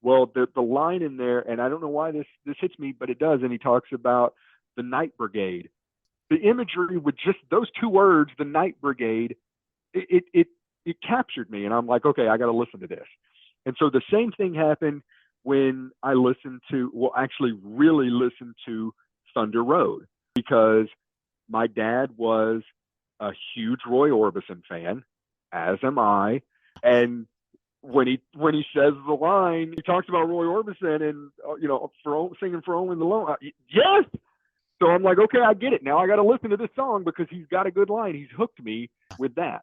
Well, the line in there, and I don't know why this hits me, but it does. And he talks about the Night Brigade. The imagery with just those two words, the Night Brigade, it captured me, and I'm like, okay, I got to listen to this. And so the same thing happened when I listened to, well, actually really listened to Thunder Road, because my dad was a huge Roy Orbison fan, as am I. And when he says the line, he talks about Roy Orbison and for singing for Only the Lone. Yes. So I'm like, okay, I get it now. I got to listen to this song because he's got a good line. He's hooked me with that.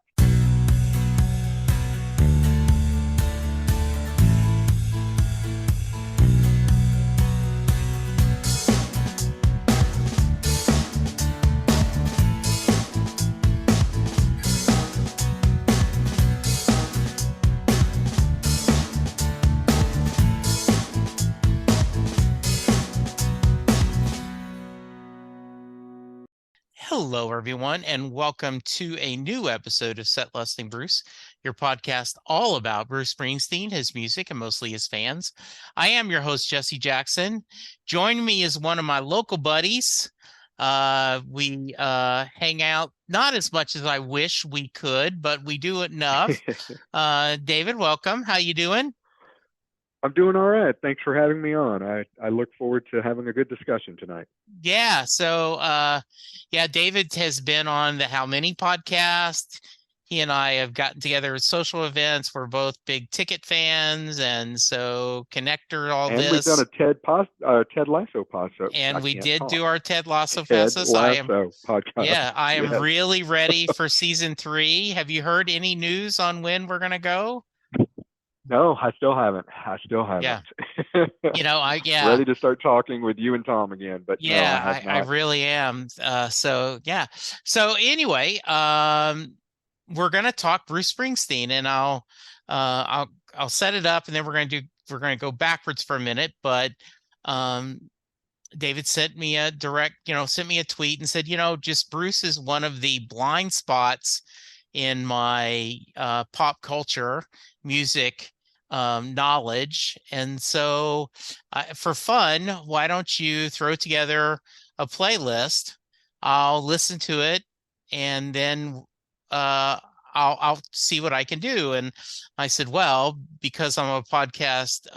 Hello, everyone, and welcome to a new episode of Set Lusting Bruce, your podcast all about Bruce Springsteen, his music, and mostly his fans. I am your host, Jesse Jackson. Joining me is one of my local buddies. We hang out not as much as I wish we could, but we do enough. David, welcome. How you doing? I'm doing all right. Thanks for having me on. I look forward to having a good discussion tonight. Yeah. So, David has been on the How Many podcast. He and I have gotten together at social events. We're both big ticket fans, and so connector all and this. We've done a Ted Lasso podcast. And we did talk. do our Ted Lasso Ted podcast. Lasso podcast. Yeah, I am yes. really ready for season 3. Have you heard any news on when we're gonna go? No, I still haven't. Yeah. Ready to start talking with you and Tom again, but yeah, no, I have not. I really am. So anyway, we're gonna talk Bruce Springsteen, and I'll set it up, and then we're gonna go backwards for a minute. But David sent me a tweet and said, just Bruce is one of the blind spots in my pop culture music knowledge. And so for fun, why don't you throw together a playlist? I'll listen to it, and then I'll see what I can do. And I said, well, because I'm a podcast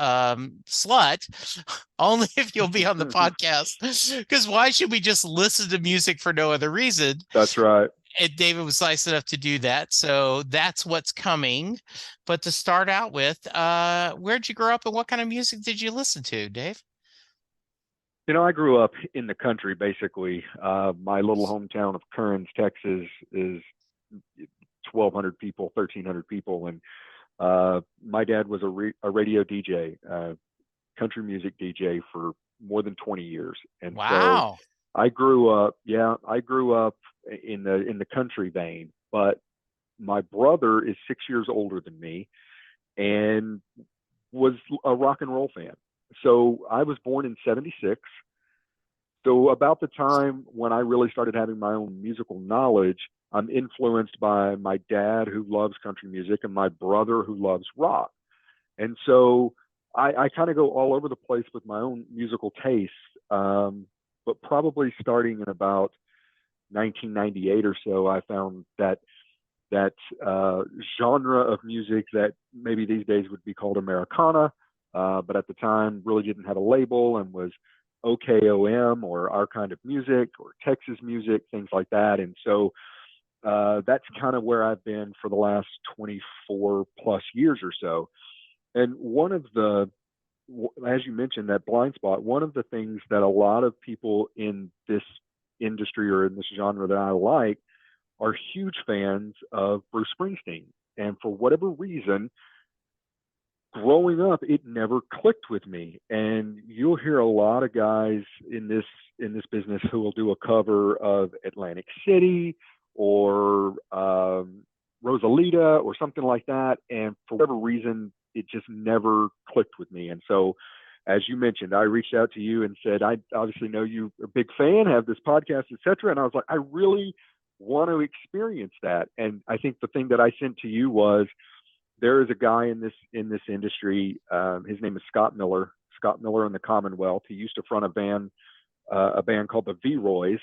slut, only if you'll be on the podcast, because why should we just listen to music for no other reason? That's right. And David was nice enough to do that. So that's what's coming. But to start out with, where'd you grow up and what kind of music did you listen to, Dave? I grew up in the country, basically. My little hometown of Kearns, Texas is 1,200 people, 1,300 people. And my dad was a radio DJ, country music DJ for more than 20 years. And wow. So I grew up in the country vein, but my brother is 6 years older than me and was a rock and roll fan. So I was born in 76. So about the time when I really started having my own musical knowledge, I'm influenced by my dad, who loves country music, and my brother, who loves rock. And so I kind of go all over the place with my own musical tastes. But probably starting in about 1998 or so, I found that genre of music that maybe these days would be called Americana, but at the time really didn't have a label and was OKOM, or Our Kind of Music, or Texas music, things like that. And so that's kind of where I've been for the last 24 plus years or so. And one of the, as you mentioned, that blind spot, one of the things that a lot of people in this industry or in this genre that I like are huge fans of Bruce Springsteen. And for whatever reason, growing up, it never clicked with me. And you'll hear a lot of guys in this business who will do a cover of Atlantic City or Rosalita or something like that. And for whatever reason, it just never clicked with me. And so, as you mentioned, I reached out to you and said, I obviously know you're a big fan, have this podcast, etc. And I was like, I really want to experience that. And I think the thing that I sent to you was there is a guy in this industry. His name is Scott Miller. Scott Miller in the Commonwealth. He used to front a band called the V-Roys,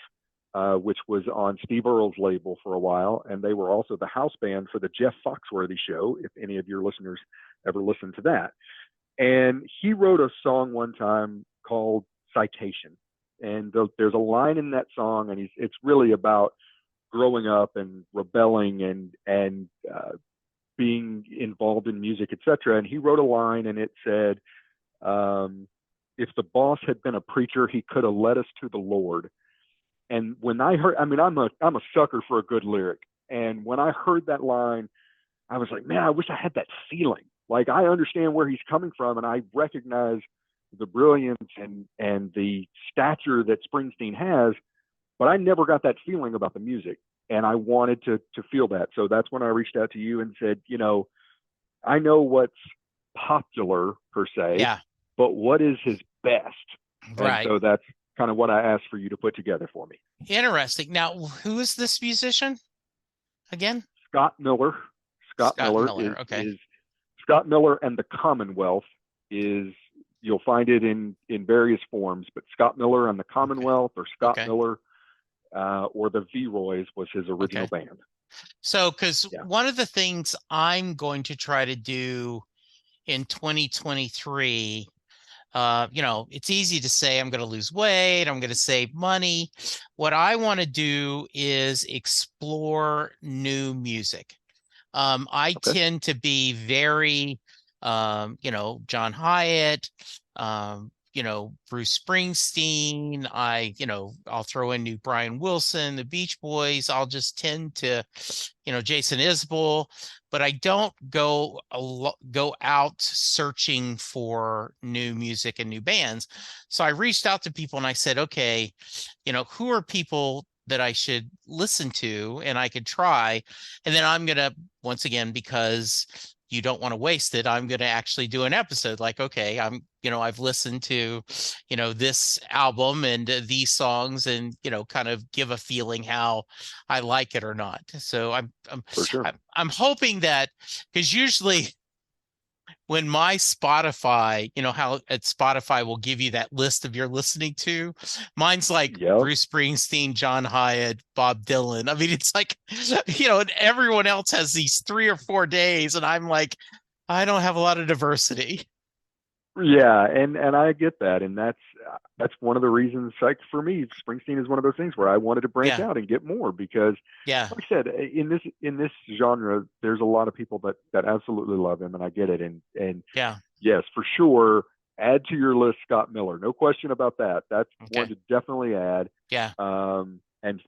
which was on Steve Earle's label for a while, and they were also the house band for the Jeff Foxworthy Show, if any of your listeners ever listened to that. And he wrote a song one time called Citation. And there's a line in that song, and it's really about growing up and rebelling and being involved in music, etc. And he wrote a line, and it said, if the boss had been a preacher, he could have led us to the Lord. And when I heard, I mean, I'm a sucker for a good lyric. And when I heard that line, I was like, man, I wish I had that feeling. Like, I understand where he's coming from, and I recognize the brilliance and the stature that Springsteen has, but I never got that feeling about the music. And I wanted to feel that. So that's when I reached out to you and said, I know what's popular per se, Yeah. but what is his best? Right. And so that's kind of what I asked for you to put together for me. Interesting. Now, who is this musician again? Scott Miller. Scott Miller Okay. is Scott Miller, and the Commonwealth is, you'll find it in various forms, but Scott Miller and the Commonwealth, or Scott Miller, or the V-Roys was his original band. So, because one of the things I'm going to try to do in 2023, it's easy to say I'm going to lose weight, I'm going to save money. What I want to do is explore new music. I tend to be very, John Hyatt, Bruce Springsteen. I'll throw in new Brian Wilson, the Beach Boys. I'll just tend to, Jason Isbell, but I don't go out searching for new music and new bands. So I reached out to people and I said, okay, who are people that I should listen to and I could try. And then I'm going to, once again, because you don't want to waste it, I'm going to actually do an episode like, okay, I've listened to, this album and these songs, and, kind of give a feeling how I like it or not. So I'm hoping that, because usually when my Spotify, how at Spotify will give you that list of you're listening to, mine's like Bruce Springsteen, John Hyatt, Bob Dylan. I mean, it's like, and everyone else has these 3 or 4 days, and I'm like, I don't have a lot of diversity. Yeah, and I get that, and that's one of the reasons. Like, for me, Springsteen is one of those things where I wanted to branch out and get more, because, like I said, in this genre, there's a lot of people that absolutely love him, and I get it. And yes, for sure, add to your list Scott Miller, no question about that. That's one to definitely add. And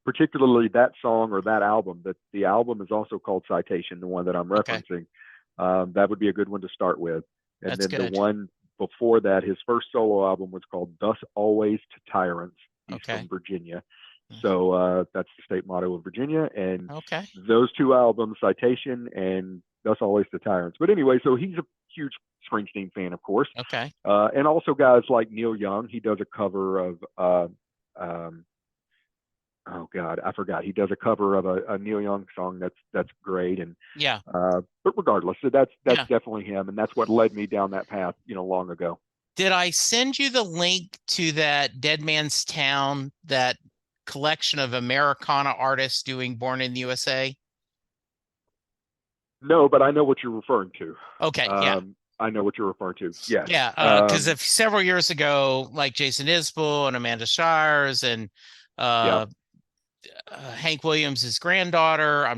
particularly that song or that album. That the album is also called Citation, the one that I'm referencing. That would be a good one to start with. And that's then good. The one before that, his first solo album was called Thus Always to Tyrants. He's from Virginia. So that's the state motto of Virginia. And those 2 albums, Citation and Thus Always to Tyrants. But anyway, so he's a huge Springsteen fan, of course. And also guys like Neil Young. He does a cover of, oh God, I forgot. He does a cover of a Neil Young song that's great. And but regardless, so that's definitely him, and that's what led me down that path, long ago. Did I send you the link to that Dead Man's Town, that collection of Americana artists doing Born in the USA? No, but I know what you're referring to. Okay, I know what you're referring to. Yeah. Because several years ago, like Jason Isbell and Amanda Shires and Hank Williams' granddaughter, I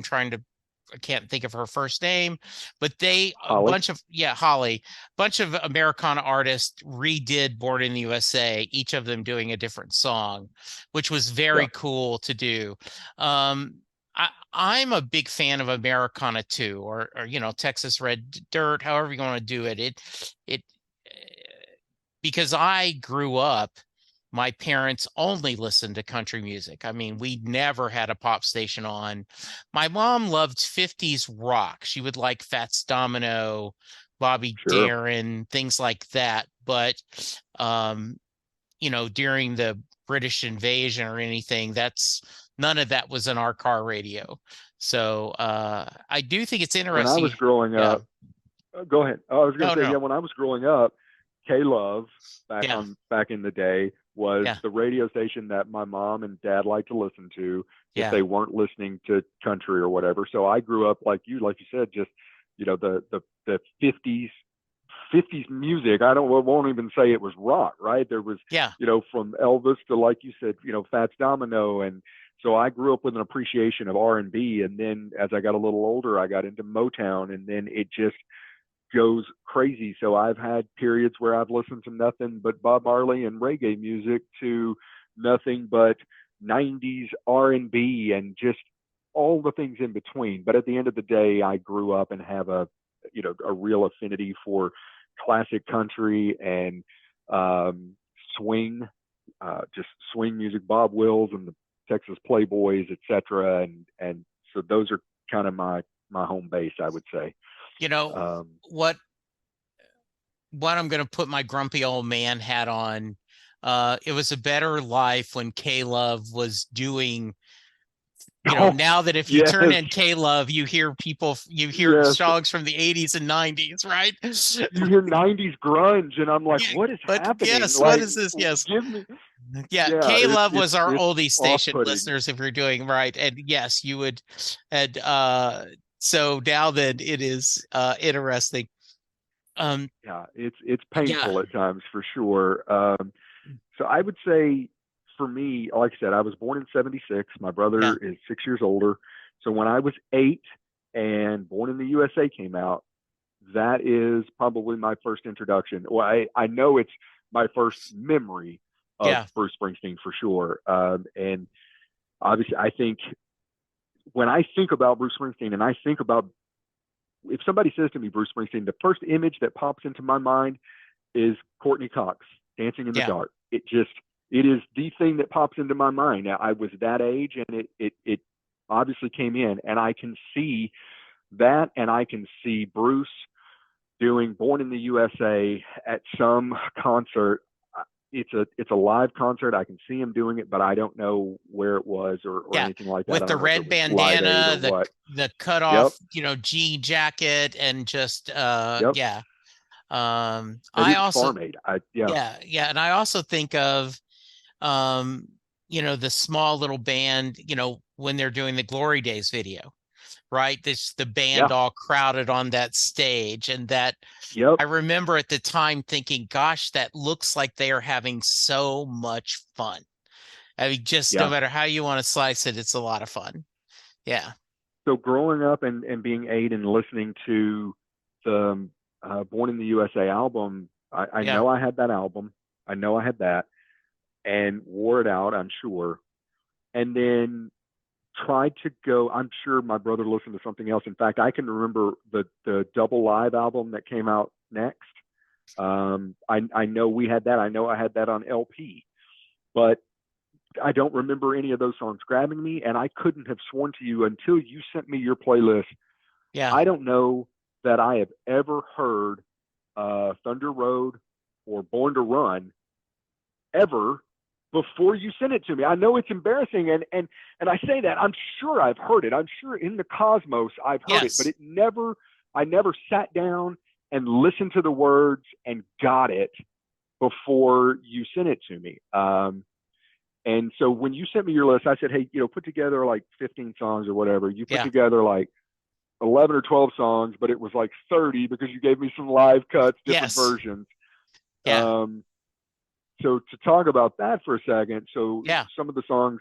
can't think of her first name, but Holly. Holly, bunch of Americana artists redid Born in the USA, each of them doing a different song, which was very cool to do. I'm a big fan of Americana too, or Texas Red Dirt, however you want to do it. It because I grew up, my parents only listened to country music. I mean, we never had a pop station on. My mom loved 50s rock. She would like Fats Domino, Bobby Darin, things like that. But, during the British invasion or anything, none of that was in our car radio. So I do think it's interesting. When I was growing up, Go ahead. I was going No, to say, yeah, no. when I was growing up, K Love Yeah, back in the day was yeah, the radio station that my mom and dad liked to listen to if yeah, they weren't listening to country or whatever. So I grew up like you said, just the 50s music. I don't won't even say it was rock, right? There was, yeah. from Elvis to, like you said, Fats Domino. And so I grew up with an appreciation of R&B, and then as I got a little older, I got into Motown, and then it just goes crazy. So I've had periods where I've listened to nothing but Bob Marley and reggae music to nothing but 90s R&B and just all the things in between. But at the end of the day, I grew up and have a real affinity for classic country and swing, just swing music, Bob Wills and the Texas Playboys, etc. And so those are kind of my home base, I would say. You know Um, what? What I'm going to put my grumpy old man hat on. It was a better life when K Love was doing, oh, now that if you yes, turn in K Love, you hear yes. songs from the 80s and 90s, right? You hear 90s grunge, and I'm like, Yeah, what is but happening? yes, what Like, is this? Yes. give me, Yeah, yeah, K Love it's was our it's oldie station off-putting. listeners if you're doing right. And yes, you would and so now that it is interesting. Um Yeah, it's yeah, painful at times for sure. So I would say for me, like I said, I was born in '76. My yeah, brother is 6 years older. So when I was 8 and Born in the USA came out, that is probably my first introduction. Well, I know it's my first memory of yeah, Bruce Springsteen for sure. And obviously, I think when I think about Bruce Springsteen and I think about, if somebody says to me Bruce Springsteen, the first image that pops into my mind is Courtney Cox dancing in the yeah, dark. It is the thing that pops into my mind. Now, I was that age, and it obviously came in, and I can see that, and I can see Bruce doing Born in the USA at some concert. It's a live concert. I can see him doing it, but I don't know where it was or yeah. anything like that. With I the don't know if it red was Live Aid or bandana, what. the cut Yep, off, jean jacket, and just yep. yeah. Maybe I it was also Farm Aid. Yeah, Yeah, yeah, and I also think of um, the small little band, when they're doing the Glory Days video, right? This the band yeah, all crowded on that stage, and that yep, I remember at the time thinking, gosh, that looks like they are having so much fun. I mean, just no yeah. matter how you want to slice it, it's a lot of fun. Yeah, So growing up and being 8 and listening to the Born in the USA album, I yeah, know I had that album. I know I had that and wore it out, I'm sure. And then tried to go. I'm sure my brother listened to something else. In fact, I can remember the double live album that came out next. I know we had that. I know I had that on LP, but I don't remember any of those songs grabbing me. And I couldn't have sworn to you until you sent me your playlist. yeah, I don't know that I have ever heard Thunder Road or Born to Run ever before you sent it to me. I know it's embarrassing, and I say that I'm sure I've heard it. I'm sure in the cosmos I've heard it, but yes, I never sat down and listened to the words and got it before you sent it to me. And so when you sent me your list, I said, hey, put together like 15 songs or whatever. You put yeah, together like 11 or 12 songs, but it was like 30 because you gave me some live cuts, different yes, versions. yeah, Um, so to talk about that for a second, so yeah, some of the songs,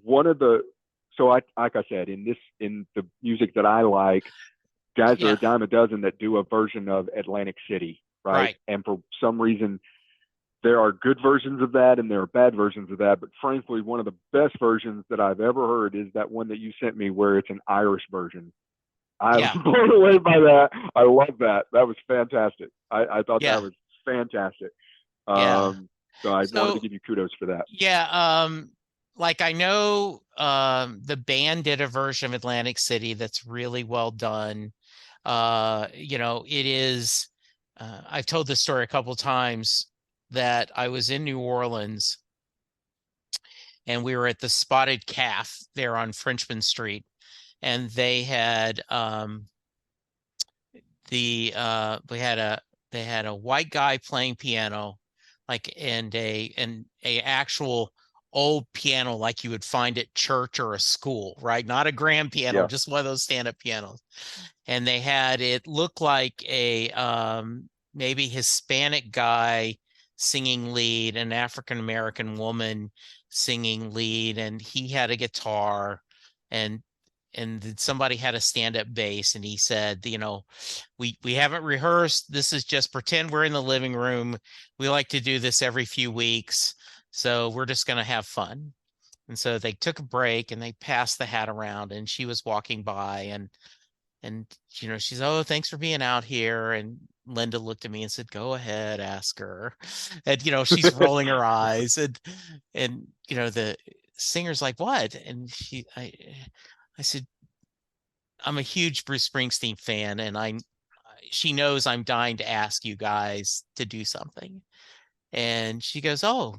one of the, so like I said, in the music that I like, guys are yeah, a dime a dozen that do a version of Atlantic City, right? right, And for some reason, there are good versions of that and there are bad versions of that. But frankly, one of the best versions that I've ever heard is that one that you sent me where it's an Irish version. I was yeah, blown away by that. I love that. That was fantastic. I thought that yeah, was fantastic. yeah. So I wanted to So give you kudos for that. yeah, like I know the band did a version of Atlantic City that's really well done. It is I've told this story a couple times that I was in New Orleans and we were at the Spotted Calf there on Frenchman Street, and we had a they had a white guy playing piano, like and a actual old piano like you would find at church or a school, right? Not a grand piano, Yeah. just one of those stand-up pianos. And they had it looked like a maybe Hispanic guy singing lead, an African American woman singing lead, and he had a guitar, and somebody had a stand-up bass, and he said, we haven't rehearsed. This is just pretend we're in the living room. We like to do this every few weeks, so we're just going to have fun. And so they took a break and they passed the hat around, and she was walking by, and she's, oh, thanks for being out here. And Linda looked at me and said, go ahead, ask her. And she's rolling her eyes, and the singer's like, what? And I said, I'm a huge Bruce Springsteen fan, and she knows I'm dying to ask you guys to do something. And she goes, oh,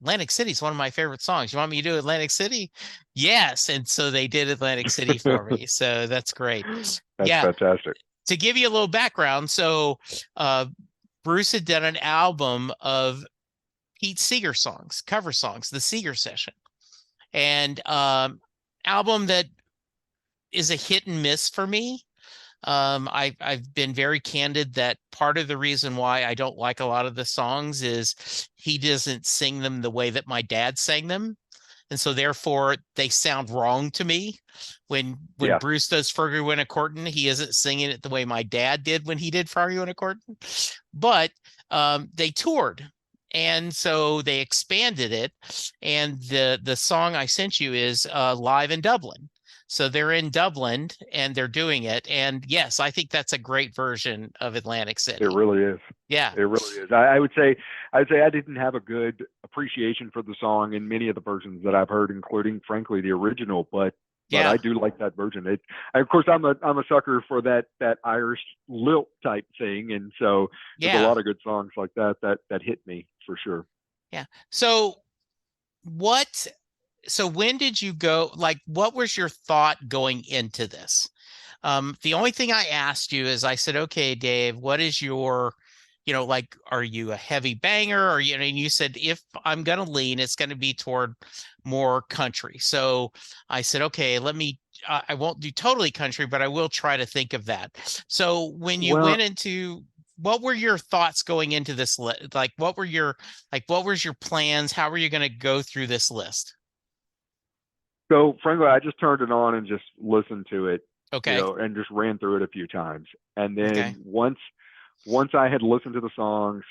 Atlantic City is one of my favorite songs. You want me to do Atlantic City? Yes. And so they did Atlantic City for me. So that's great. That's Yeah. fantastic. To give you a little background, so Bruce had done an album of Pete Seeger songs, cover songs, the Seeger Session, and album that is a hit and miss for me. I've been very candid that part of the reason why I don't like a lot of the songs is he doesn't sing them the way that my dad sang them. And so therefore they sound wrong to me. When Yeah. Bruce does Fergie Winna Corton, he isn't singing it the way my dad did when he did Fergie Winna Corton. But they toured, and so they expanded it. And the song I sent you is live in Dublin. So they're in Dublin and they're doing it. And yes, I think that's a great version of Atlantic City. It really is. Yeah. It really is. I would say I didn't have a good appreciation for the song in many of the versions that I've heard, including, frankly, the original. But I do like that version. Of course, I'm a sucker for that Irish lilt type thing, and so there's a lot of good songs like that hit me for sure. Yeah. So when did you go? Like, what was your thought going into this? The only thing I asked you is I said, okay, Dave, what is your, like, are you a heavy banger? Or, and you said, if I'm going to lean, it's going to be toward more country. So I said, okay, I won't do totally country, but I will try to think of that. So when you went into, what were your thoughts going into this? Like, what was your plans? How were you going to go through this list? So frankly, I just turned it on and just listened to it. Okay. And just ran through it a few times. And then once I had listened to the songs,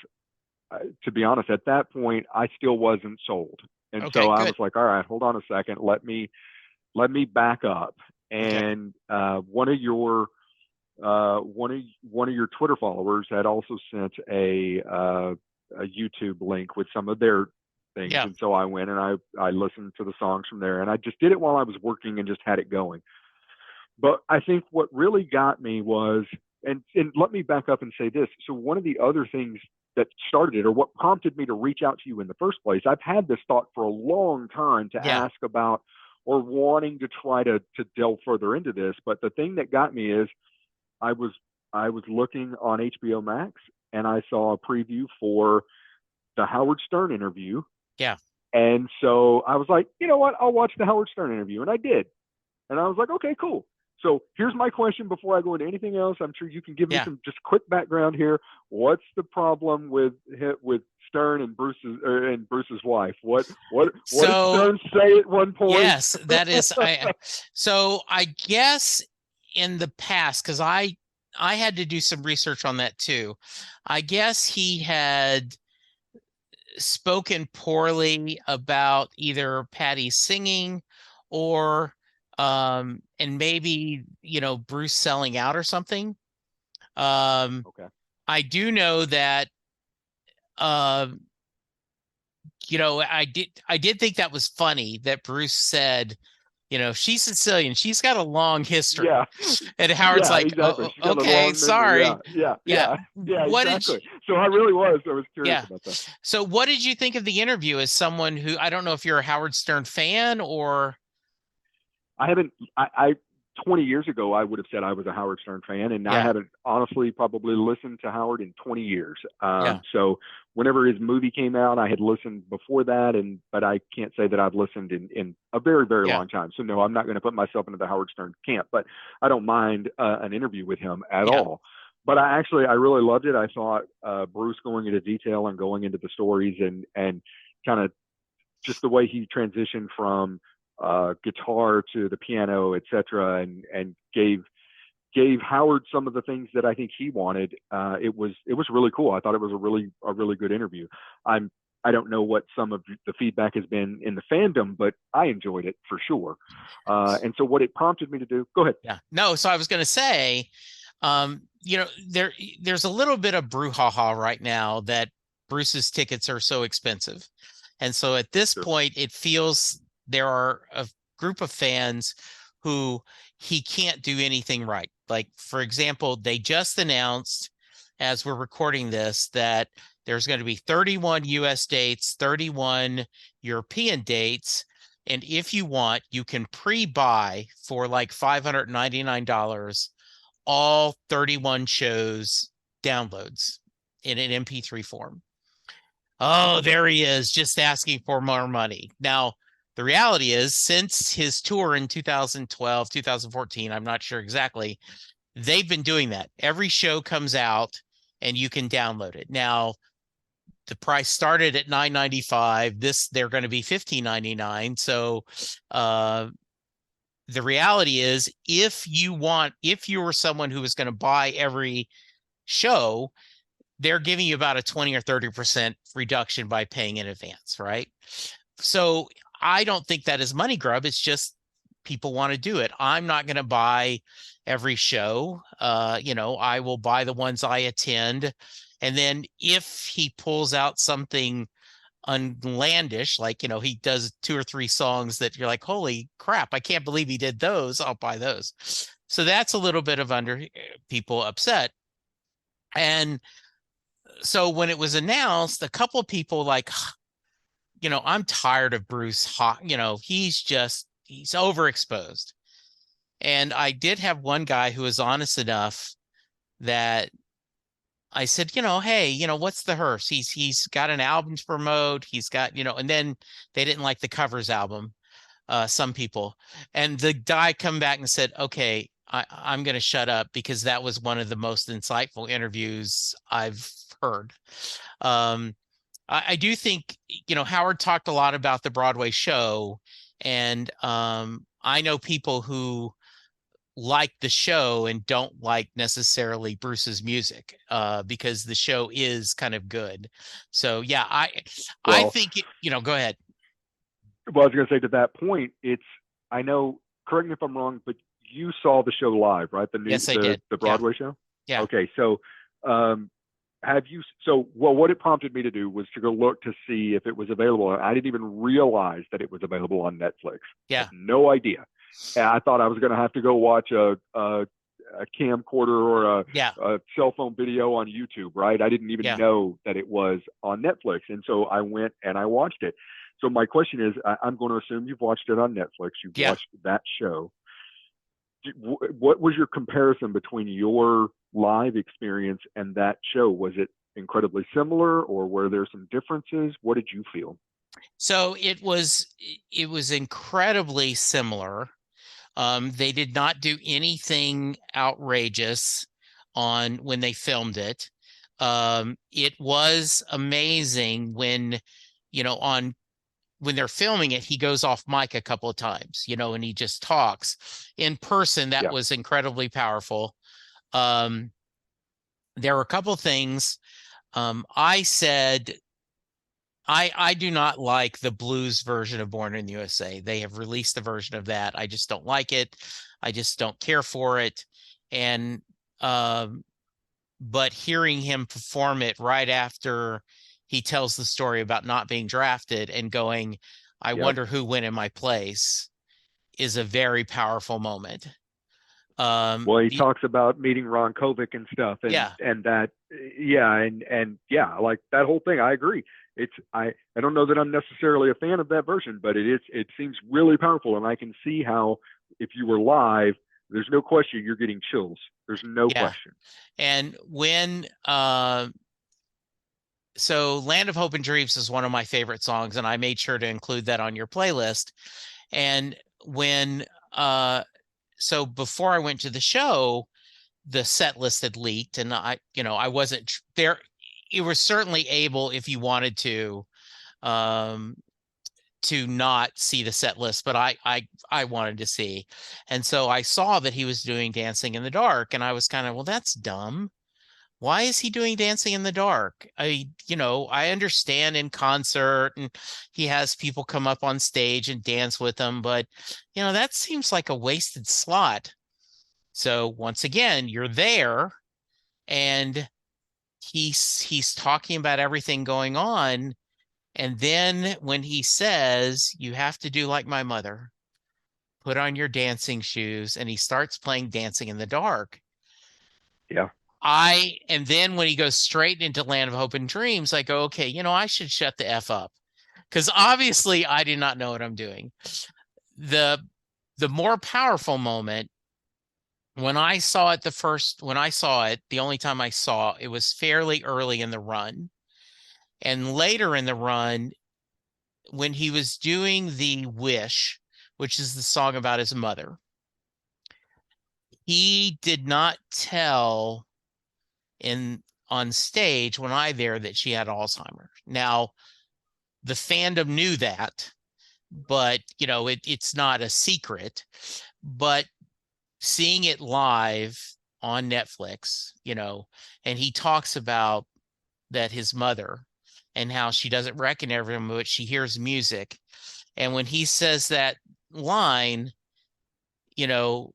to be honest, at that point, I still wasn't sold. And so I was like, all right, hold on a second. Let me back up. And one of your Twitter followers had also sent a YouTube link with some of their things. And so I went and I listened to the songs from there, and I just did it while I was working and just had it going. But I think what really got me was, and let me back up and say this. So one of the other things that started it, or what prompted me to reach out to you in the first place, I've had this thought for a long time to ask about, or wanting to try to delve further into this. But the thing that got me is I was looking on HBO Max, and I saw a preview for the Howard Stern interview. Yeah. And so I was like, you know what? I'll watch the Howard Stern interview. And I did. And I was like, okay, cool. So here's my question before I go into anything else. I'm sure you can give me some just quick background here. What's the problem with Stern and Bruce's wife? What did Stern say at one point? Yes, that is. So I guess in the past, because I had to do some research on that too. I guess he had spoken poorly about either Patty singing or and maybe Bruce selling out or something. Okay. I do know that I did think that was funny that Bruce said, she's Sicilian, she's got a long history. Yeah. And Howard's like, exactly. Oh, okay, sorry. Yeah. Exactly. So I was curious about that. So what did you think of the interview as someone who, I don't know if you're a Howard Stern fan or... I haven't. I 20 years ago, I would have said I was a Howard Stern fan, and I Yeah. hadn't honestly probably listened to Howard in 20 years. Yeah. So whenever his movie came out, I had listened before that, but I can't say that I've listened in a very, very Yeah. long time. So no, I'm not going to put myself into the Howard Stern camp, but I don't mind an interview with him at Yeah. all. But I really loved it. I thought Bruce going into detail and going into the stories and kind of just the way he transitioned from guitar to the piano, etc., and gave Howard some of the things that I think he wanted. It was really cool. I thought it was a really good interview. I don't know what some of the feedback has been in the fandom, but I enjoyed it for sure. And so what it prompted me to do, go ahead. Yeah. No, so I was going to say, there's a little bit of brouhaha right now that Bruce's tickets are so expensive. And so at this Sure. point, it feels there are a group of fans who he can't do anything right. Like, for example, they just announced, as we're recording this, that there's going to be 31 US dates, 31 European dates. And if you want, you can pre-buy for like $599 all 31 shows downloads in an MP3 form. Oh, there he is, just asking for more money. Now, the reality is, since his tour in 2012, 2014, I'm not sure exactly, they've been doing that. Every show comes out and you can download it. Now, the price started at $9.95. They're going to be $15.99. So the reality is, if you were someone who was going to buy every show, they're giving you about a 20 or 30% reduction by paying in advance, right? So I don't think that is money grub. It's just people want to do it. I'm not going to buy every show. I will buy the ones I attend. And then if he pulls out something unlandish, like, he does 2 or 3 songs that you're like, holy crap, I can't believe he did those, I'll buy those. So that's a little bit of people upset. And so when it was announced, a couple of people like, I'm tired of Bruce. He's overexposed. And I did have one guy who was honest enough that I said, hey, what's the hearse? He's got an album to promote. He's got, and then they didn't like the covers album, some people. And the guy come back and said, okay, I'm going to shut up because that was one of the most insightful interviews I've heard. I do think, Howard talked a lot about the Broadway show, and I know people who like the show and don't like necessarily Bruce's music because the show is kind of good. So yeah, I Well, think go ahead. Well, I was going to say to that point, I know, correct me if I'm wrong, but you saw the show live, right? Yes, I did. The Yeah. Broadway show? Yeah. Okay. So, what it prompted me to do was to go look to see if it was available. I didn't even realize that it was available on Netflix. Yeah. I had no idea. And I thought I was going to have to go watch a camcorder or a cell phone video on YouTube, right? I didn't even know that it was on Netflix. And so I went and I watched it. So my question is, I'm going to assume you've watched it on Netflix. You've watched that show. What was your comparison between your live experience and that show? Was it incredibly similar, or were there some differences? What did you feel? So it was incredibly similar. They did not do anything outrageous when they filmed it. It was amazing when they're filming it, he goes off mic a couple of times, and he just talks. In person, that was incredibly powerful. There were a couple of things. I said, I do not like the blues version of Born in the USA. They have released a version of that. I just don't like it. I just don't care for it. And, but hearing him perform it right after he tells the story about not being drafted and going, I wonder who went in my place, is a very powerful moment. Well, he talks about meeting Ron Kovic and stuff, and that, like that whole thing. I agree. I don't know that I'm necessarily a fan of that version, but it seems really powerful, and I can see how if you were live, There's no question you're getting chills. There's no Yeah. question. And when so Land of Hope and Dreams is one of my favorite songs, and I made sure to include that on your playlist. And when so before I went to the show, the set list had leaked, and I wasn't there. You were certainly able, if you wanted um to not see the set list, but I wanted to see. And so I saw that he was doing Dancing in the Dark, and I was kind of, well, that's dumb. Why is he doing Dancing in the Dark? I understand in concert and he has people come up on stage and dance with him, but that seems like a wasted slot. So once again, you're there and he's talking about everything going on. And then when he says, you have to do like my mother, put on your dancing shoes, and he starts playing Dancing in the Dark. Yeah. And then when he goes straight into Land of Hope and Dreams, I go, okay, I should shut the F up. Because obviously I do not know what I'm doing. The more powerful moment, when I saw it the only time I saw it was fairly early in the run. And later in the run, when he was doing the Wish, which is the song about his mother, he did not tell on stage when I there that she had Alzheimer's. Now, the fandom knew that, but it's not a secret. But seeing it live on Netflix, and he talks about that his mother and how she doesn't recognize him, but she hears music. And when he says that line, you'll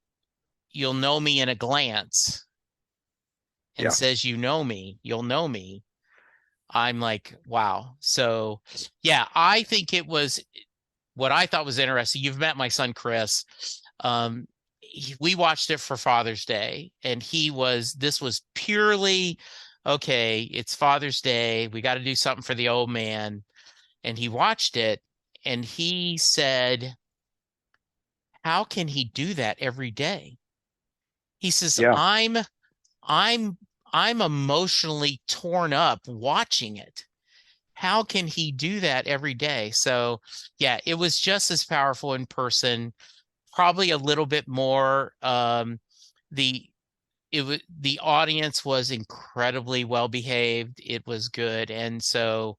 know me in a glance, and Yeah. says, you'll know me. I'm like, wow. So yeah, I think it was what I thought was interesting. You've met my son, Chris. We watched it for Father's Day, and this was purely, okay, it's Father's Day. We got to do something for the old man. And he watched it and he said, how can he do that every day? He says, Yeah. I'm emotionally torn up watching it. How can he do that every day? So yeah, it was just as powerful in person, probably a little bit more. The audience was incredibly well behaved. It was good. And so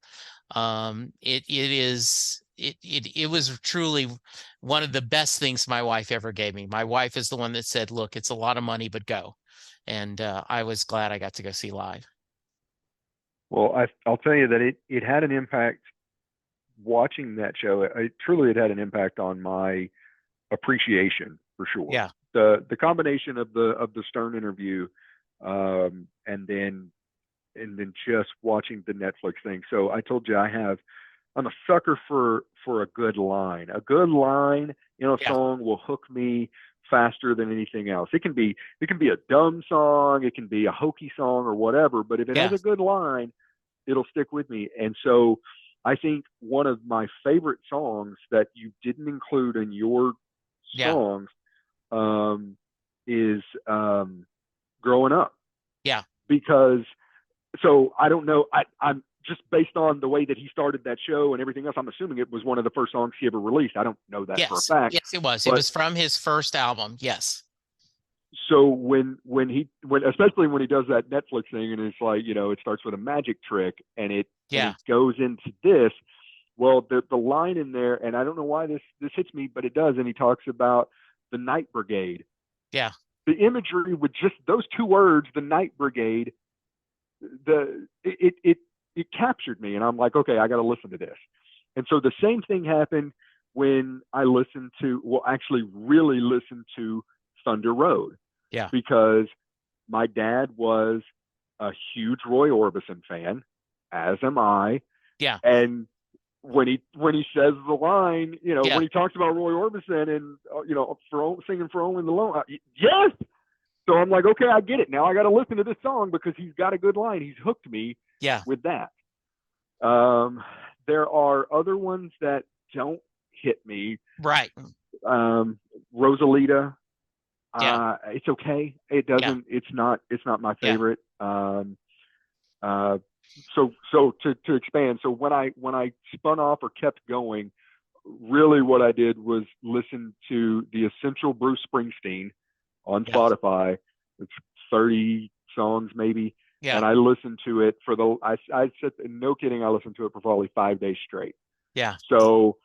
it was truly one of the best things my wife ever gave me. My wife is the one that said, look, it's a lot of money, but go. And I was glad I got to go see live. Well, I'll tell you that it had an impact watching that show. It had an impact on my appreciation for sure. Yeah. The combination of the Stern interview, and then just watching the Netflix thing. So I told you I'm a sucker for a good line. A good line in a Yeah. song will hook me faster than anything else. It can be a dumb song, it can be a hokey song or whatever, but if it has a good line, it'll stick with me. And so I think one of my favorite songs that you didn't include in your songs is Growing Up. Yeah. Because so I don't know, I'm just based on the way that he started that show and everything else, I'm assuming it was one of the first songs he ever released. I don't know that for a fact. Yes, it was. But, it was from his first album. Yes. So when especially when he does that Netflix thing and it's like, it starts with a magic trick and it goes into this. Well, the line in there, and I don't know why this hits me, but it does, and he talks about the Night Brigade. Yeah. The imagery with just those two words, the Night Brigade, it captured me, and I'm like, okay, I got to listen to this. And so the same thing happened when I really listened to Thunder Road. Yeah. Because my dad was a huge Roy Orbison fan, as am I. Yeah. And when he says the line, when he talks about Roy Orbison and singing For Only the Lone, yes. So I'm like, okay, I get it. Now I got to listen to this song because he's got a good line. He's hooked me with that. There are other ones that don't hit me. Right. Rosalita. Yeah. It's okay. It Yeah. doesn't. It's not my Yeah. favorite. Uh, so to expand. So when I spun off or kept going, really what I did was listen to the essential Bruce Springsteen on Yeah. Spotify. It's 30 songs maybe, Yeah. and I listened to it for I said no kidding. I listened to it for probably 5 days straight. Yeah. So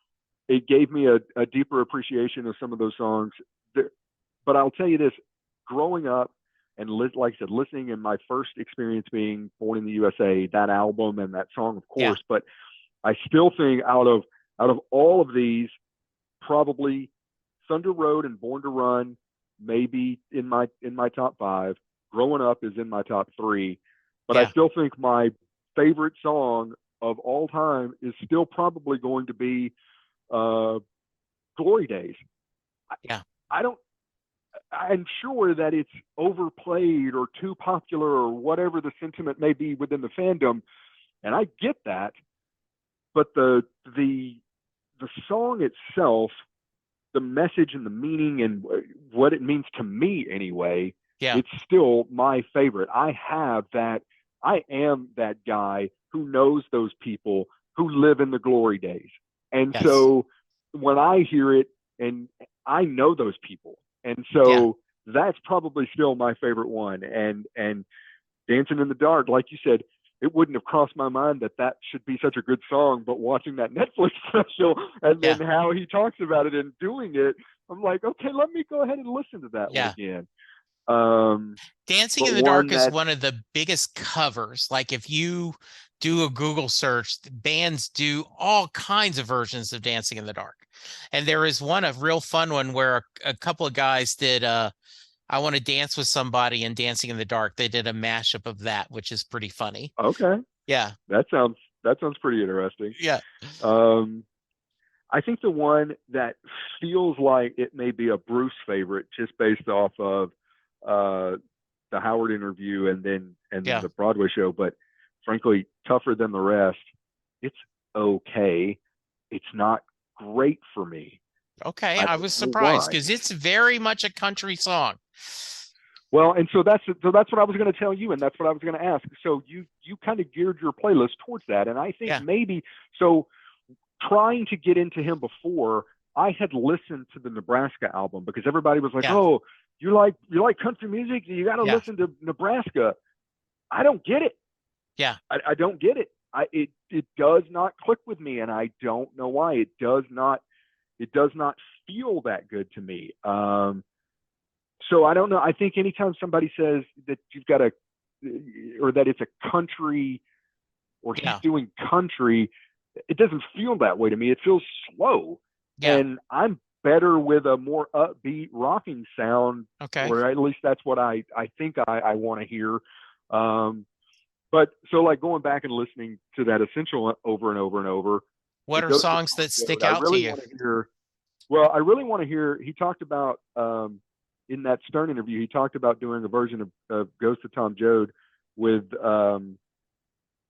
it gave me a deeper appreciation of some of those songs. But I'll tell you this: growing up and like I said, listening in my first experience being Born in the USA, that album and that song, of Yeah. course. But I still think out of all of these, probably Thunder Road and Born to Run, maybe in my top five. Growing Up is in my top three, but I Yeah. still think my favorite song of all time is still probably going to be uh, Glory Days. I, Yeah. I don't. I'm sure that it's overplayed or too popular or whatever the sentiment may be within the fandom, and I get that. But the song itself, the message and the meaning and what it means to me anyway, Yeah. it's still my favorite. I have that. I am that guy who knows those people who live in the glory days. And Yes. so when I hear it, and I know those people. And Yeah. so that's probably still my favorite one. And Dancing in the Dark, like you said, it wouldn't have crossed my mind that that should be such a good song. But watching that Netflix special and then Yeah. how he talks about it and doing it, I'm like, okay, let me go ahead and listen to that one Yeah. again. Dancing But in the one Dark is that, one of the biggest covers. Like if you do a Google search, the bands do all kinds of versions of Dancing in the Dark. And there is one, a real fun one where a couple of guys did I Want to Dance with Somebody and Dancing in the Dark. They did a mashup of that, which is pretty funny. okay, Yeah. that sounds pretty interesting. Yeah. Um, I think the one that feels like it may be a Bruce favorite, just based off of uh, the Howard interview and then Yeah. the Broadway show, but frankly, Tougher Than the Rest. It's okay. It's not great for me. Okay. I I don't was know surprised why. because it's very much a country song. Well, and so that's what I was going to tell you, and that's what I was going to ask. So you kind of geared your playlist towards that, and I think Yeah. maybe so. Trying to get into him before, I had listened to the Nebraska album because everybody was like, Yeah. "Oh, you like country music? You got to Yeah. listen to Nebraska." I don't get it. Yeah. I don't get it. It does not click with me, and I don't know why. It does not feel that good to me. So I don't know. I think anytime somebody says that you've got a or that it's a country or he's Yeah. doing country, it doesn't feel that way to me. It feels slow. Yeah. And I'm better with a more upbeat rocking sound, Okay. or at least that's what I think I want to hear. But so like going back and listening to that essential over and over and over, What it are goes to songs Tom that Joad. stick out to you? I really want to hear, he talked about, in that Stern interview, he talked about doing a version of Ghost of Tom Joad with,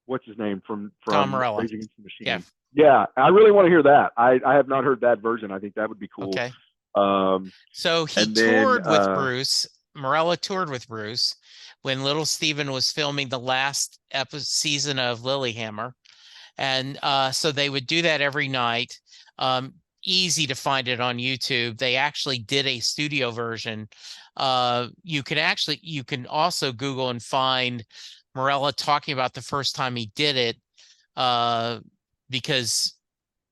what's his name Tom from Morello. Rage Against the Yeah. Machine. Yeah, I really want to hear that. I have not heard that version. I think that would be cool. Okay. Um, So he and then toured with Bruce. Morello toured with Bruce when Little Steven was filming the last season of Lilyhammer. And so they would do that every night. Easy to find it on YouTube. They actually did a studio version. You can also Google and find Morella talking about the first time he did it, because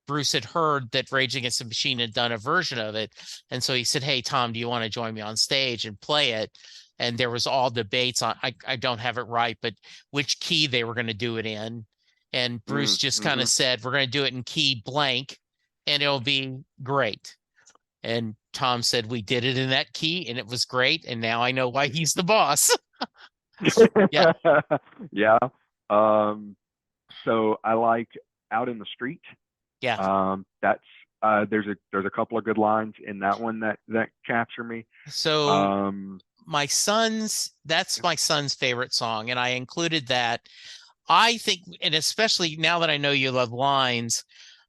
Bruce had heard that Rage Against the Machine had done a version of it. And so he said, "Hey, Tom, do you want to join me on stage and play it?" And there was all debates on, I don't have it right, but which key they were going to do it in. And Bruce just kind mm-hmm. of said, "We're going to do it in key blank and it'll be great." And Tom said, "We did it in that key and it was great. And now I know why he's the boss." Yeah. Yeah. Um, so I like Out in the Street. Yeah. That's there's a couple of good lines in that one that capture me. So Um, that's my son's favorite song. And I included that. I think, and especially now that I know you love lines,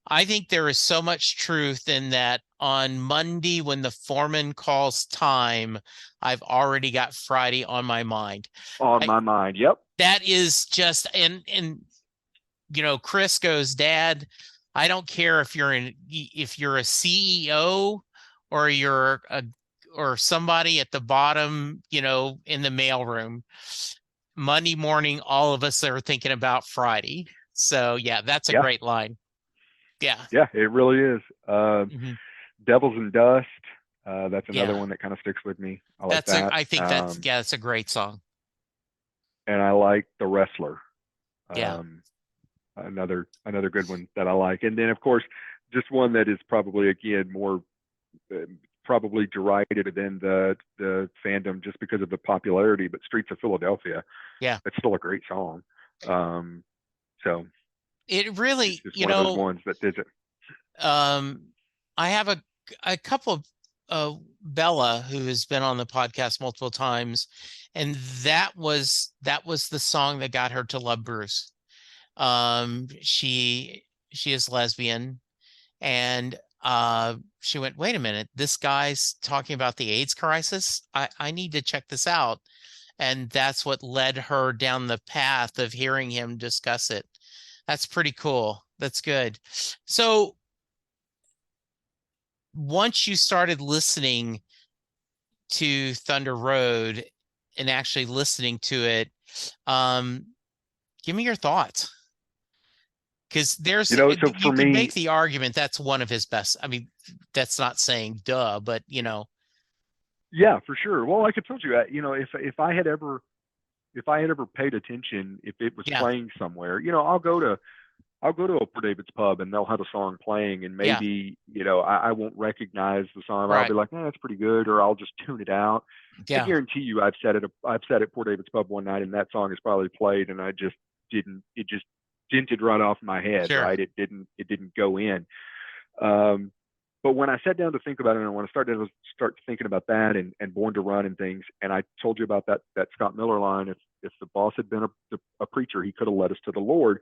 I think there is so much truth in that. On Monday, when the foreman calls time, I've already got Friday on my mind. On my mind. Yep. That is just, and Chris goes, Dad, I don't care if you're a CEO or or somebody at the bottom, in the mailroom. Monday morning, all of us are thinking about Friday. So yeah, that's a Yeah. great line. Yeah. Yeah, it really is. Mhm. Devils and Dust. That's another Yeah. one that kind of sticks with me. I like that. I think that's a great song. And I like The Wrestler. Yeah. Um, another good one that I like. And then of course, just one that is probably again more probably derided than the fandom just because of the popularity, but Streets of Philadelphia. Yeah. It's still a great song. Um, so It it's really, just one of those ones that did it. um, I have a couple of Bella, who has been on the podcast multiple times, and that was the song that got her to love Bruce. She is lesbian, and she went, wait a minute, this guy's talking about the AIDS crisis. I need to check this out. And that's what led her down the path of hearing him discuss it. That's pretty cool. That's good. So once you started listening to Thunder Road and actually listening to it, um, give me your thoughts. Because So you for could me, make the argument that's one of his best. I mean, that's not saying duh, but yeah, for sure. Well, like I told you, if I had ever paid attention, if it was yeah, playing somewhere, I'll go to a Poor David's pub and they'll have a song playing, and yeah, maybe I won't recognize the song, but I'll right, be like, that's pretty good, or I'll just tune it out. I yeah, guarantee you, I've sat at Poor David's pub one night and that song is probably played, and I just didn't. It just dented right off my head, sure, right? It didn't go in. Um, but when I sat down to think about it, and when I started to start thinking about that and Born to Run and things, and I told you about that Scott Miller line, if the boss had been a preacher, he could have led us to the Lord.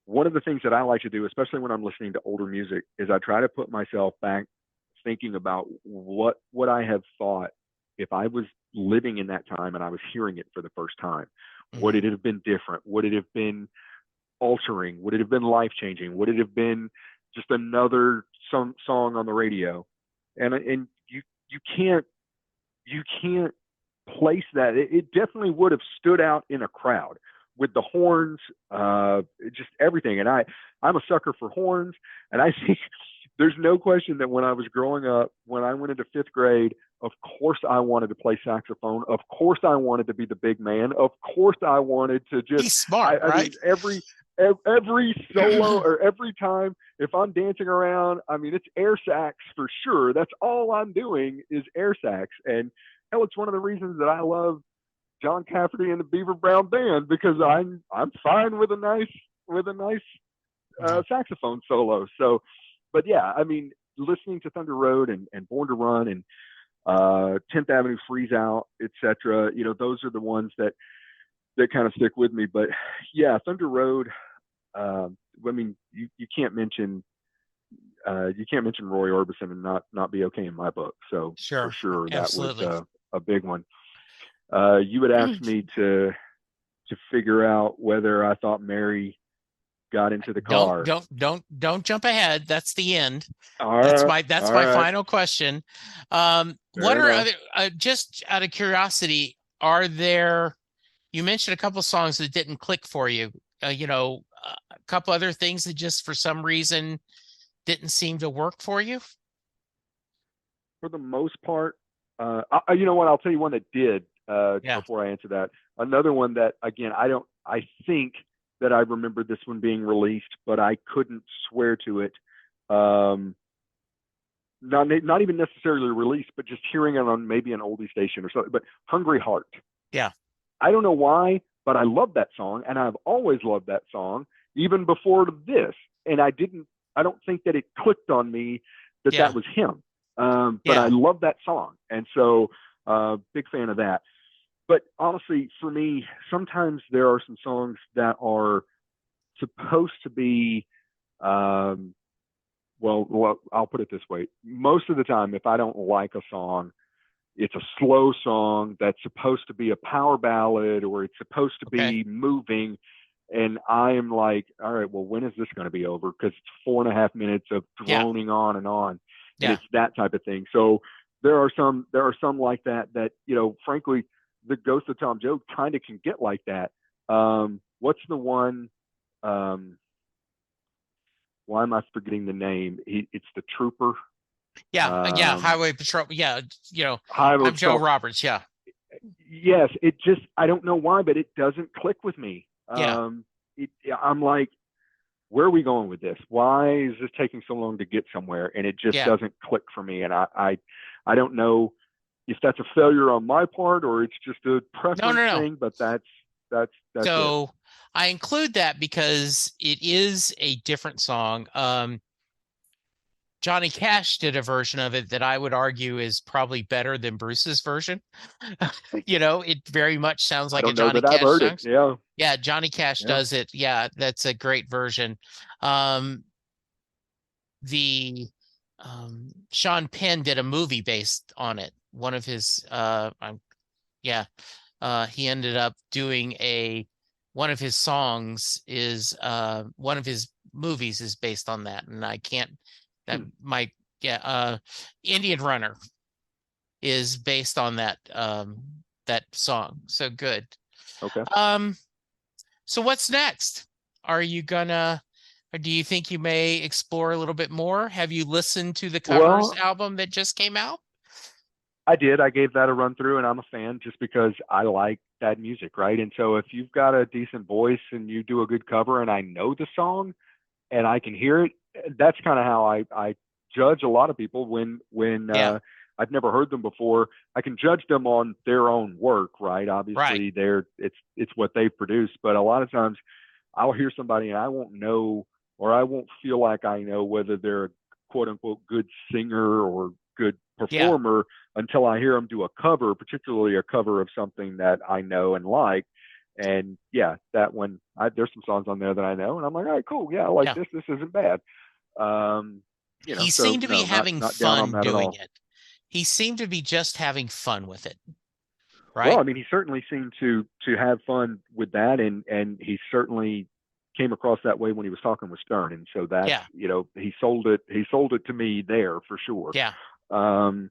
One of the things that I like to do, especially when I'm listening to older music, is I try to put myself back thinking about what would I have thought if I was living in that time and I was hearing it for the first time. Would hmm, it have been different? Would it have been altering? Would it have been life changing? Would it have been just another song on the radio? And you can't place that. It definitely would have stood out in a crowd with the horns, just everything. And I'm a sucker for horns, and I think there's no question that when I was growing up, when I went into fifth grade, of course I wanted to play saxophone. Of course I wanted to be the big man. Of course I wanted to just. he's smart, I mean, right? every solo or every time if I'm dancing around, I mean, it's air sax for sure. That's all I'm doing is air sax. And hell, it's one of the reasons that I love John Cafferty and the Beaver Brown Band, because I'm fine with a nice saxophone solo. So, but yeah, I mean, listening to Thunder Road and Born to Run and 10th Avenue Freeze Out, etc. Those are the ones that kind of stick with me. But yeah, Thunder Road. I mean, you can't mention Roy Orbison and not be okay in my book. So for Sure, sure, that was absolutely. a big one. You would ask me to figure out whether I thought Mary got into the Don't car. don't don't don't jump ahead. That's the end. All right, That's all my right, final question. What fair are enough. other just out of curiosity, are there, you mentioned a couple songs that didn't click for you. A couple other things that just for some reason didn't seem to work for you? For the most part, you know what? I'll tell you one that did. Yeah. Before I answer that, another one that again I don't. I think that I remember this one being released, but I couldn't swear to it. Um, not even necessarily released, but just hearing it on maybe an oldie station or something. But Hungry Heart. Yeah. I don't know why, but I love that song, and I've always loved that song, even before this. And I don't think that it clicked on me that Yeah. was him. But I Yeah. love that song, and so big fan of that. But honestly, for me, sometimes there are some songs that are supposed to be, um, well, I'll put it this way. Most of the time, if I don't like a song, it's a slow song that's supposed to be a power ballad or it's supposed to Okay. be moving. And I am like, all right, well, when is this going to be over? Because it's 4.5 minutes of Yeah. droning on and on. And Yeah. it's that type of thing. So there are some like that, frankly, the Ghost of Tom Joad kind of can get like that. What's the one? Um, why am I forgetting the name? It's the Trooper. Yeah. Yeah. Um, Highway Patrol. Yeah. Highway I'm Joe Patrol. Roberts. Yeah. Yes, it just, I don't know why, but it doesn't click with me. Yeah. I'm like, where are we going with this? Why is this taking so long to get somewhere? And it just Yeah. doesn't click for me. And I don't know if that's a failure on my part or it's just a No, preference no, no. thing, but that's it. So I include that because it is a different song. Johnny Cash did a version of it that I would argue is probably better than Bruce's version. It very much sounds I like a don't know Johnny that I've Cash heard it. song. Yeah, Yeah, Johnny Cash yeah. does it. Yeah, that's a great version. Um, the Sean Penn did a movie based on it. One of his yeah, he ended up doing one of his songs is one of his movies is based on that, and I can't that Hmm. might yeah Indian Runner is based on that song. So good. Okay. Um, so what's next? Are you gonna or do you think you may explore a little bit more? Have you listened to the covers Well, album that just came out? I did. I gave that a run through, and I'm a fan just because I like that music, right? And so if you've got a decent voice and you do a good cover, and I know the song and I can hear it, that's kind of how I judge a lot of people when Yeah, I've never heard them before. I can judge them on their own work, right? right. Obviously, it's what they've produced, but a lot of times I'll hear somebody and I won't know or I won't feel like I know whether they're a quote unquote good singer or good Yeah, performer until I hear them do a cover, particularly a cover of something that I know and like. And yeah, that one, there's some songs on there that I know, and I'm like, all right, cool, yeah, I like yeah. this. This isn't bad. He So seemed to be no, not having not down on fun that at doing all. it. He seemed to be just having fun with it, Well, right? I mean, he certainly seemed to have fun with that, and he certainly came across that way when he was talking with Stern, and so that's Yeah, he sold it to me there for sure. yeah, Um,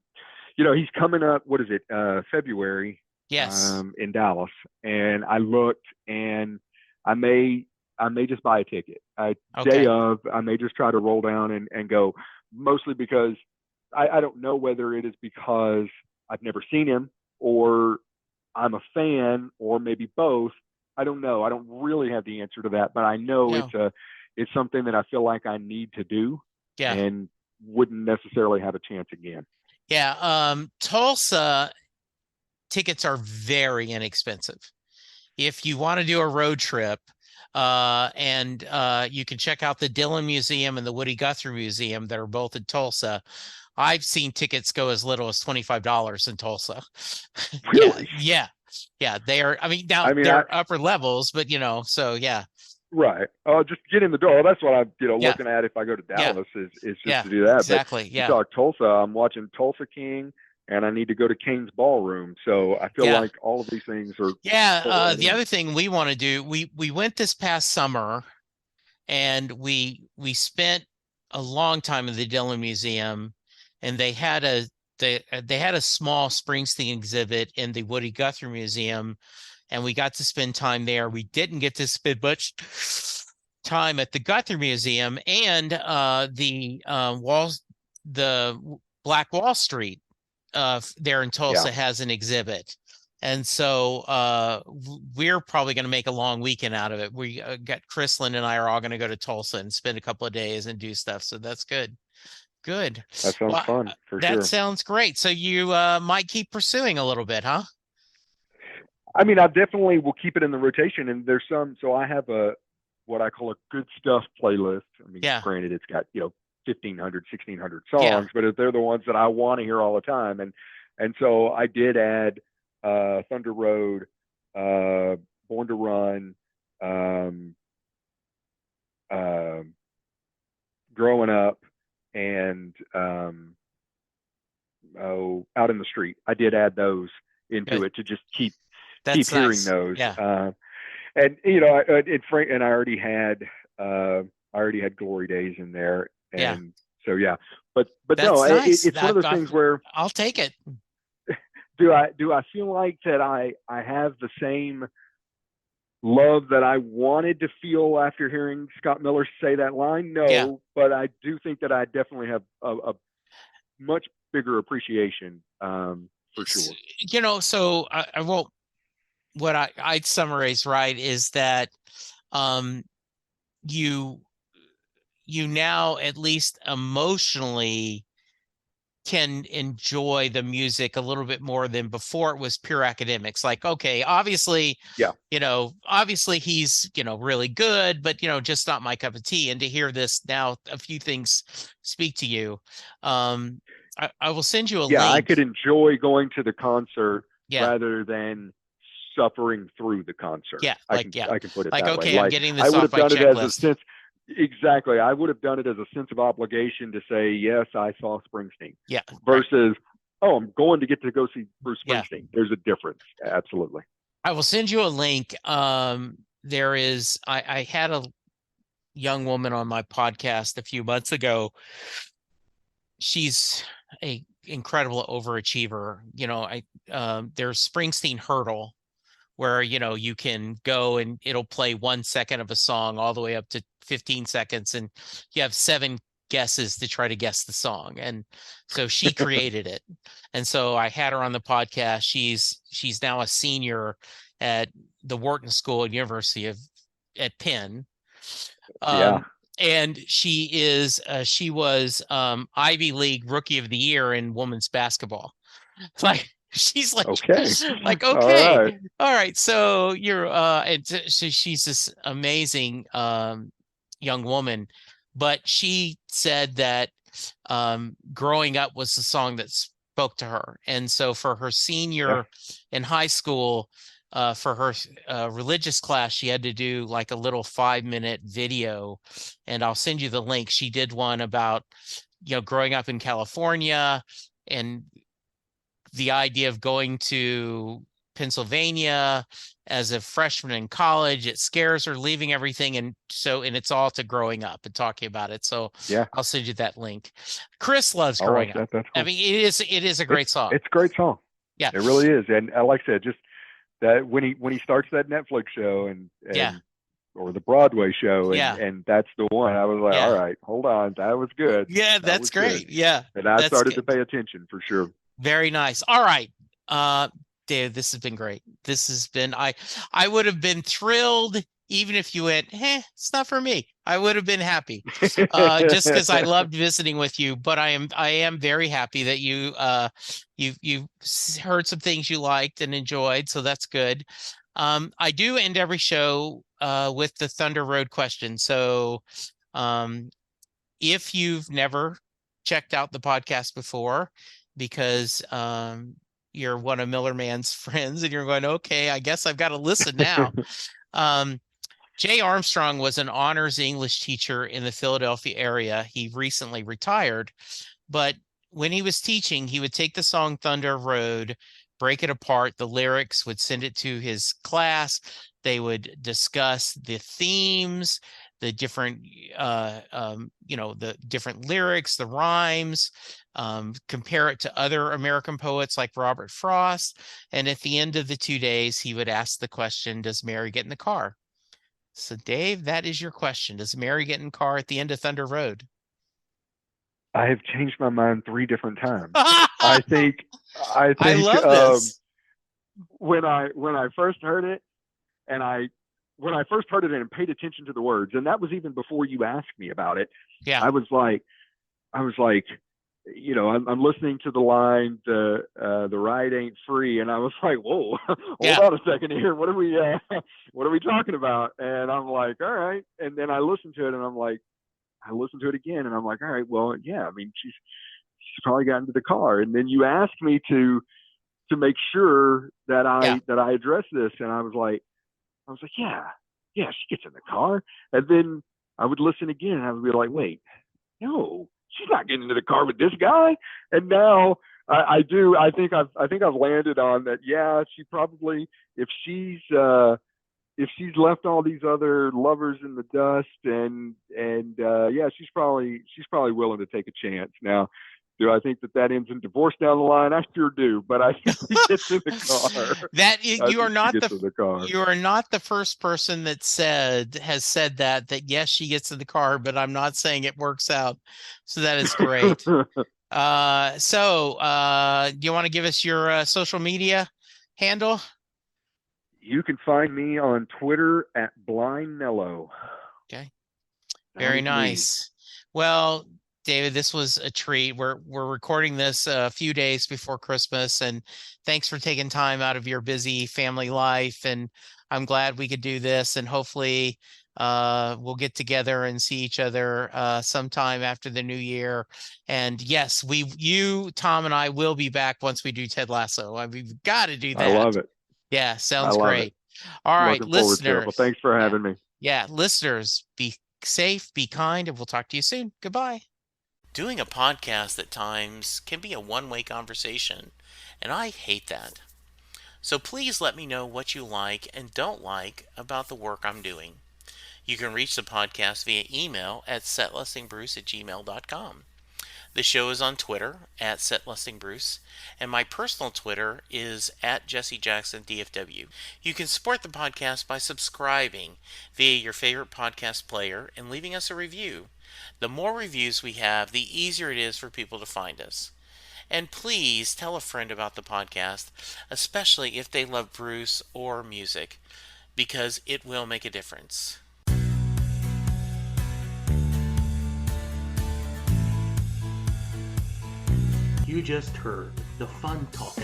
he's coming up. What is it? February, yes. in Dallas, and I looked, and I may I may just buy a ticket. Day Okay. of, I may just try to roll down and go. Mostly because I don't know whether it is because I've never seen him or I'm a fan or maybe both. I don't know. I don't really have the answer to that, but I know Yeah, it's something that I feel like I need to do yeah, and wouldn't necessarily have a chance again. yeah. Tulsa tickets are very inexpensive. If you want to do a road trip, and you can check out the Dillon Museum and the Woody Guthrie Museum that are both in Tulsa. I've seen tickets go as little as $25 in Tulsa. Yeah, Really? yeah, yeah. They are. I mean, now I mean, they're upper levels, but so yeah, right. Just get in the door. That's what I'm, yeah, looking at if I go to yeah, Dallas is just yeah, to do that. But exactly. you Yeah, talk Tulsa, I'm watching Tulsa King, and I need to go to King's Ballroom. So I feel yeah, like all of these things are yeah. pulled right The in. other thing we want to do, we went this past summer, and we spent a long time in the Dillon Museum, and they had a small Springsteen exhibit in the Woody Guthrie Museum, and we got to spend time there. We didn't get to spend much time at the Guthrie Museum and the Black Wall Street there in Yeah. Tulsa has an exhibit. And so we're probably going to make a long weekend out of it. We got Chrislyn and I are all going to go to Tulsa and spend a couple of days and do stuff. So that's good. Good. That sounds Well, fun for that sure. sounds great. So you might keep pursuing a little bit, huh? I mean, I definitely will keep it in the rotation. And there's some, so I have what I call a good stuff playlist. I mean, Yeah. granted, it's got, 1,500, 1,600 Yeah. songs, but they're the ones that I want to hear all the time. And so I did add, Thunder Road, uh, Born to Run, um, uh, Growing Up, and Out in the Street. I did add those into Good. it to just keep That's hearing nice. those. Yeah. And Frank and I already had Glory Days in there, Yeah. and so yeah. But no, That's nice. it's one of those things where I'll take it. do I feel like that I have the same love that I wanted to feel after hearing Scott Miller say that line? Yeah. No, but I do think that I definitely have a much bigger appreciation, for sure. So I won't, what I'd summarize, right, is that um you now at least emotionally can enjoy the music a little bit more than before it was pure academics. Like, okay, obviously, Yeah. obviously he's, really good, but, just not my cup of tea. And to hear this now, a few things speak to you. I will send you a Yeah, I link. could enjoy going to the concert Yeah. rather than suffering through the concert. Yeah. I can put it Like, that way. okay, I'm Like getting I this would off have my done it as a checklist. sense. Exactly. I would have done it as a sense of obligation to say, yes, I saw Springsteen, Yeah. Right. versus, oh, I'm going to get to go see Bruce Yeah. Springsteen. There's a difference. Absolutely. I will send you a link. There is, I had a young woman on my podcast a few months ago. She's a incredible overachiever. There's Springsteen Hurdle, where you can go and it'll play 1 second of a song all the way up to 15 seconds, and you have 7 guesses to try to guess the song. And so she created it, and so I had her on the podcast. She's now a senior at the Wharton School at University of at Penn. Yeah. And she was Ivy League Rookie of the Year in women's basketball. Like, she's like, Okay. like, All okay, right. all right. So you're and so she's this amazing young woman, but she said that growing up was the song that spoke to her. And so for her Yeah. senior in high school, for her religious class, she had to do like a little 5-minute video, and I'll send you the link. She did one about, growing up in California and the idea of going to Pennsylvania as a freshman in college. It scares her, leaving everything. And it's all to growing up and talking about it. So Yeah. I'll send you that link. Chris loves I'll watch Growing Up. that. That's cool. I mean, it is a great song. It's a great song. Yeah. It really is. And like I said, just that when he starts that Netflix show and Yeah. or the Broadway show, Yeah. and that's the one, I was like, Yeah. all right, hold on, that was good. Yeah, That that's was great. good. Yeah. And I That's started to good. pay attention for sure. Very nice. All right. Dave, this has been great. This has been, I would have been thrilled even if you went, it's not for me. I would have been happy, just because I loved visiting with you. But I am very happy that you heard some things you liked and enjoyed. So that's good. I do end every show with the Thunder Road question. So if you've never checked out the podcast before, because you're one of Miller Man's friends and you're going, okay, I guess I've got to listen now. Jay Armstrong was an honors English teacher in the Philadelphia area. He recently retired, but when he was teaching, he would take the song Thunder Road, break it apart, the lyrics, would send it to his class. They would discuss the themes, the different, the different lyrics, the rhymes, compare it to other American poets like Robert Frost. And at the end of the 2 days, he would ask the question, does Mary get in the car? So Dave, that is your question. Does Mary get in the car at the end of Thunder Road? I have changed my mind 3 different times. I think I love this. When I first heard it, and and paid attention to the words, and that was even before you asked me about it. Yeah. I was like, I'm listening to the line, the ride ain't free, and I was like, whoa, hold on a second here. What are we talking about? And I'm like, all right. And then I listened to it, and I listened to it again, and I'm like, all right, well, yeah. I mean, she's probably got into the car, and then you asked me to make sure that I address this, and I was like, yeah, she gets in the car, and then I would listen again, and I would be like, wait, no, she's not getting into the car with this guy. And now I do. I think I've landed on that. Yeah, she probably, if she's left all these other lovers in the dust, and yeah, she's probably willing to take a chance. Now, do I think that ends in divorce down the line? I sure do, but I think she gets in the car. I You are think she not gets in the car. you are not the first person that has said that yes, she gets in the car, but I'm not saying it works out. So that is great. Do you want to give us your social media handle? You can find me on Twitter at Blind Mellow. Okay. Very nice. Well, David, this was a treat. We're recording this a few days before Christmas, and thanks for taking time out of your busy family life. And I'm glad we could do this, and hopefully we'll get together and see each other sometime after the new year. And yes, Tom and I will be back once we do Ted Lasso. We've got to do that. I love it. Yeah, sounds great. All right, looking forward to it. Well, thanks for having me. Yeah, listeners, be safe, be kind, and we'll talk to you soon. Goodbye. Doing a podcast at times can be a one-way conversation, and I hate that. So please let me know what you like and don't like about the work I'm doing. You can reach the podcast via email at setlistingbruce@gmail.com. The show is on Twitter at setlistingbruce, and my personal Twitter is at jessejacksondfw. You can support the podcast by subscribing via your favorite podcast player and leaving us a review. The more reviews we have, the easier it is for people to find us. And please tell a friend about the podcast, especially if they love Bruce or music, because it will make a difference. You just heard the fun talking,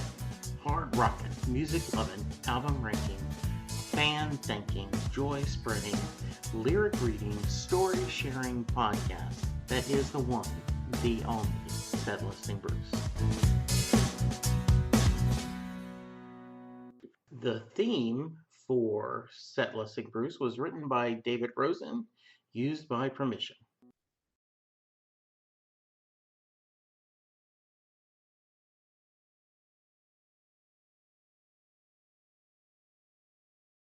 hard rocking, music loving, album ranking, fan thinking, joy spreading, lyric reading, story sharing podcast that is the one, the only Set Listing Bruce. The theme for Set Listing Bruce was written by David Rosen, used by permission.